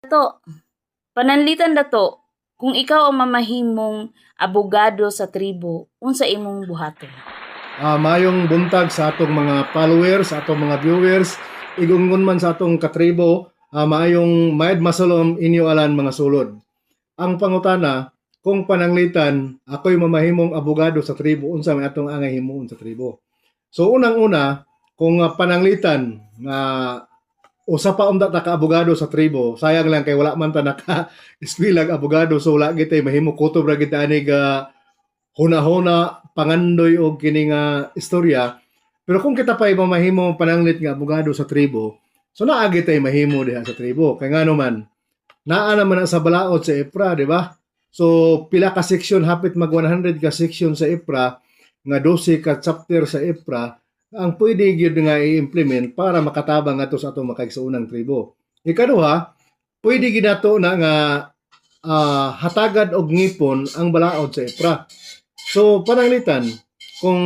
Dato, pananlitan dato, kung ikaw ang mamahimong abogado sa tribo, unsa imong buhaton? Mayong buntag sa atong mga followers, sa atong mga viewers, igungon man sa atong katribo, maayong mayad masalom inyo alan mga sulod. Ang pangutana, kung pananglitan, ako'y mamahimong abogado sa tribo, unsa may atong angay himuon sa tribo. So unang-una, kung pananglitan nga usa pa umda ta ka abogado sa tribo, sayang lang kay wala man ta naka-eskwela abogado, so wala gitay mahimo kutob ra gid ani ga huna-huna pangandoy og kini nga istorya. Pero kung kita pa'y mamahimo pananglit nga abogado sa tribo, so naagi tay mahimo diha sa tribo. Kay ngano man, naa naman na sa balaod sa IPRA, di ba? So pila ka section, hapit mag 100 ka section sa IPRA, nga 12 ka chapter sa IPRA, ang pwede gyud nga i-implement para makatabang ato sa atong makaigsuonang tribo. Ikaduha, pwede gyud nato na nga hatagad og ngipon ang balaod sa IPRA. So pananglitan, kung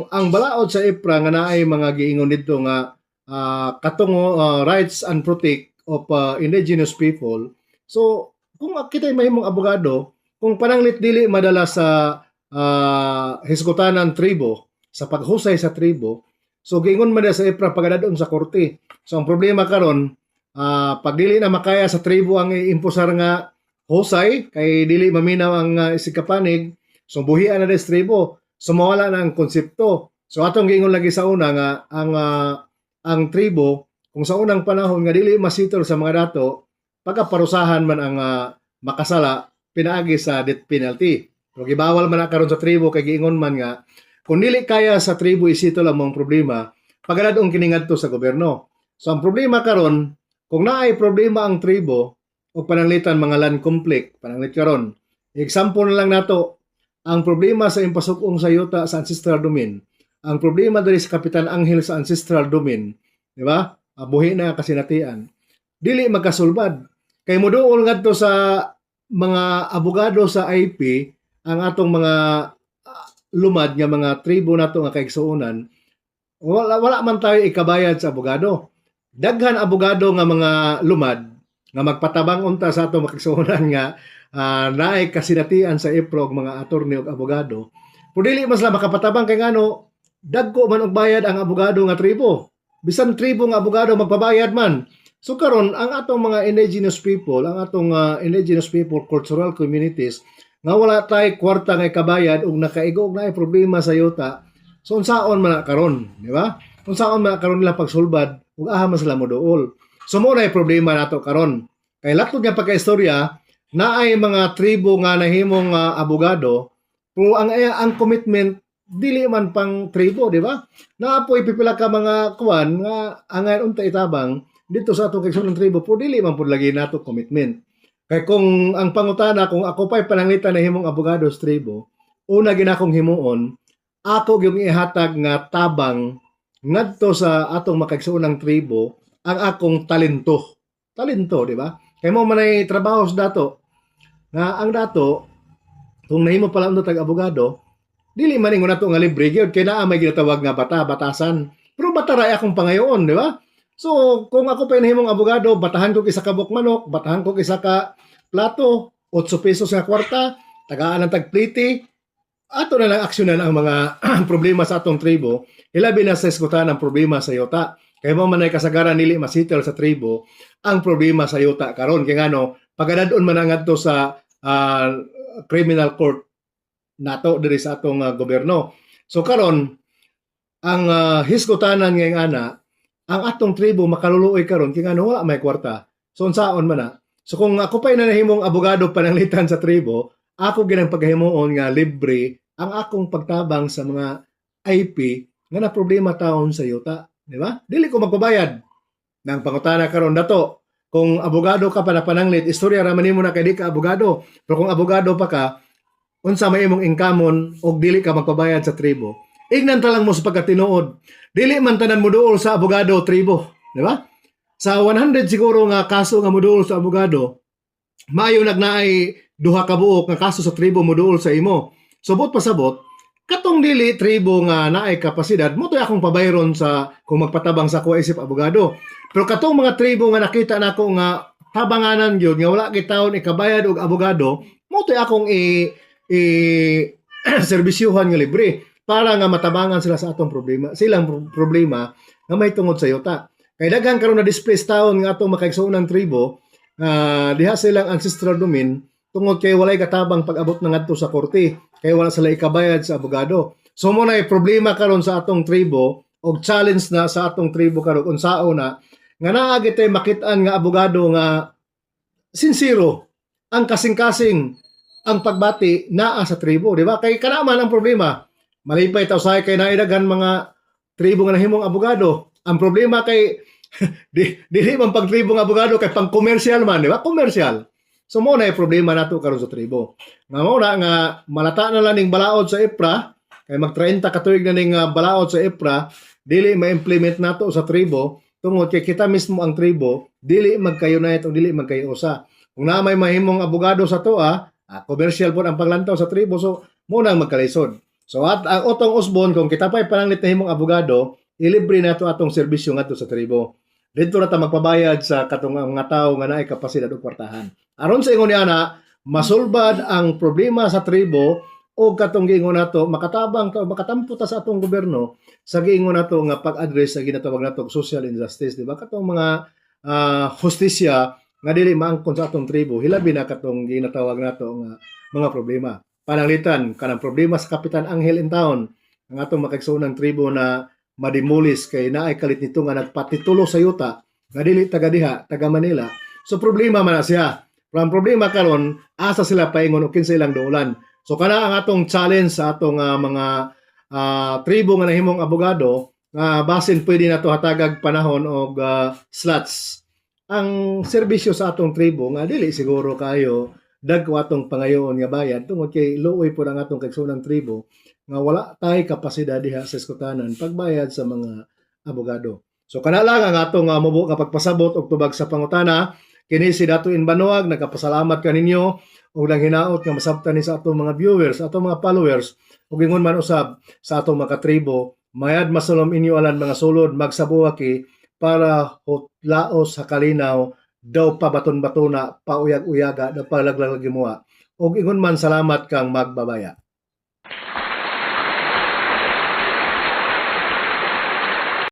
ang balaod sa IPRA nga naay mga giingon dito nga katungo rights and protect of indigenous people. So kung kita mahimong abogado, kung pananglit dili madala sa hisgutanan tribo, sa paghusay sa tribo, so giingon man sa IPRA pagadadon sa korte. So ang problema karon, pag dili na makaya sa tribo ang impusar nga husay, kay dili maminaw ang isikapanig, so buhian na des tribo. So mawala na ang konsepto. So atong giingon lagi sa una nga ang tribo kung sa unang panahon nga dili masitol sa mga dato, pagkaparusahan man ang makasala pinaagi sa death penalty. Pero gibawal man na karon sa tribo kay giingon man nga kung dili kaya sa tribo isitol ang mga problema, pagaladong kini ngadto sa gobyerno. So ang problema karon, kung naay problema ang tribo o pananglitan mga land conflict, pananglit karon. Example na lang nato, ang problema sa impasukong sa yuta sa ancestral domain, ang problema diri sa Kapitan Angel sa ancestral domain, di ba? Buhi na kasinatian. Dili magkasulbad. Kay moduol ngadto sa mga abogado sa IP ang atong mga lumad nga mga tribo nato nga kaigsuonan, wala man tayo ikabayad sa abogado. Daghan abogado nga mga lumad nga magpatabang unta sa atong makaigsuonan nga naay kasinatian sa IPROG mga attorney ug abogado. Pero dili mas la makapatabang kay ngano dagko man og bayad ang abogado nga tribo. Bisan tribo nga abogado magpabayad man. So karon ang atong mga indigenous people, ang atong indigenous people cultural communities nga wala tay kwarta nga kabayad ug nakaigo og naay problema sa yuta. So unsaon man karon, di ba? Unsaon man karon nila pagsulbad ug aha man sila moduol. So mo na problema nato karon. Kay latod nga pagkaistorya, naay mga tribo nga nahimong abogado, pero ang commitment dili man pang tribo, di ba? Naapoy pipila ka mga kuan nga angay unta itabang dito sa atong kaigsuonang tribo, pero dili man pud lagi nato commitment. Kay kung ang pangutana, kung ako pa'y pananglitan na himong abogado sa tribo, una ginakong himuon, ako yung ihatag nga tabang ngadto sa atong makaigsuonang tribo ang akong talento. Talento, di ba? Kay mo manay trabaho sa dato, nga ang dato, kung nahimo pala ang tag-abogado, dili man ingon nato nga libre gyud kay naa may ginatawag nga batasan. Pero bataray akong pangayoon, di ba? So, kung ako pa himong abogado, batahan ko isa ka buok manok, batahan ko isa ka plato, 8 pesos nga kwarta, tagaan ng tagpliti, ato na lang aksyonan ang mga problema sa atong tribo, ilabi na sa iskutan ang problema sa yuta. Kaya mo man ay kasagaran nili masitel sa tribo, ang problema sa yuta karon kay ngano, pagadadon man ang adto sa criminal court nato diri sa atong gobyerno. So karon ang hiskutanan ngayong ana, ang atong tribo makaluluoy karon kay ngano wala may kwarta. So unsaon man na. So kung ako pa'y nanahimong abogado pananglitan sa tribo, ako ginang paghimuon nga libre ang akong pagtabang sa mga IP nga na problema taon sa yuta, di ba? Dili ko magpabayad. Nang pangutana karon dato, kung abogado ka pa na pananglit, istorya ra man nimo na kay di ka abogado. Pero kung abogado pa ka, unsa may imong ingkamon og dili ka magpabayad sa tribo, ignan ta lang mo sa pagkatinuod. Dili man tanan moduol sa abogado tribo, di ba? Sa 100 siguro nga kaso nga moduol sa abogado, maayo nagnaay duha ka buok nga kaso sa tribo moduol sa imo. Subot pasabot, katong dili tribo nga naay kapasidad, mo to akong pabayron sa kung magpatabang sa kuha isip abogado. Pero katong mga tribo nga nakita nako nga tabanganan gyud nga wala kitawon ikabayad og abogado, mo to akong i serbisyuhan nga libre para nga matabangan sila sa atong problema, silang problema nga may tungod sa yuta. Kay daghan karon na displaced taon nga atong makaigsuonang tribo, diha silang ancestral domain tungod kay walay katabang pag-abot na ngadto sa korte, kay wala sila ikabayad sa abogado. So mo na problema karon sa atong tribo og challenge na sa atong tribo karon unsao na nga naa gitay makit-an nga abogado nga sincero ang kasing-kasing ang pagbati naa sa tribo, di ba? Kay kana man ang problema. Malipay taw say kay naidaghan mga tribo nga nahimong abogado. Ang problema kay dili man pag tribo nga abogado kay pang commercial man, di ba? Commercial. So mo na problema nato karon sa tribo. Nga mo na nga malata na lang ning balaod sa EPRA, kay mag 30 ka tuig na ning balaod sa EPRA, dili ma-implement nato sa tribo tungod kay kita mismo ang tribo dili magka-unite o dili magkayo-usa. Kung na may mahimong abogado sa toa, commercial po ang paglantaw sa tribo, so muna magkalisod. So at ang Otong Osbon, kung kita pa'y pananglit na himong abogado, ilibre na ito atong serbisyo nga sa tribo. Dito na ta magpabayad sa katong mga tao nga naay kapasidad o kwartahan. Aron sa ingon niya na, masulbad ang problema sa tribo o katong giingon nato makatabang ta makatampo ta sa atong gobyerno sa giingon nato nga pag-address sa ginatawag nato social injustice, di ba? Katong mga hustisya nga dili maangkon sa atong tribo, hilabi na katong ginatawag nato nga mga problema. Pananglitan kanang problema sa Kapitan Angel in town, ang atong makaigsuonang tribo na madimulis kay naay kalit nito nga nagpatitulo sa yuta nga dili taga diha, taga Manila. So problema man na siya. Ang problema karon asa sila paingon o kinsa ilang duulan. So kana ang atong challenge sa atong mga tribo nga nahimong abogado nga basin pwede nato hatagag panahon og slots ang serbisyo sa atong tribo nga dili siguro kayo dagko atong pangayoon nga bayad tungod kay luoy po ang atong kaigsuonang tribo nga wala tay kapasidad diha sa iskutanan pagbayad sa mga abogado. So kana lang ang atong mubo nga pagpasabot og tubag sa pangutana. Kini si Dato Inbanuag, nagkapasalamat kaninyo og lang hinaot nga masabtan ni sa atong mga viewers, atong mga followers ug ingon man usab sa atong mga tribo, mayad masulom inyo alan mga sulod magsabuaki para laos sa kalinaw daw pabaton-batona pauyag-uyaga daw palaglag gimuha. Og ingon man salamat kang magbabaya.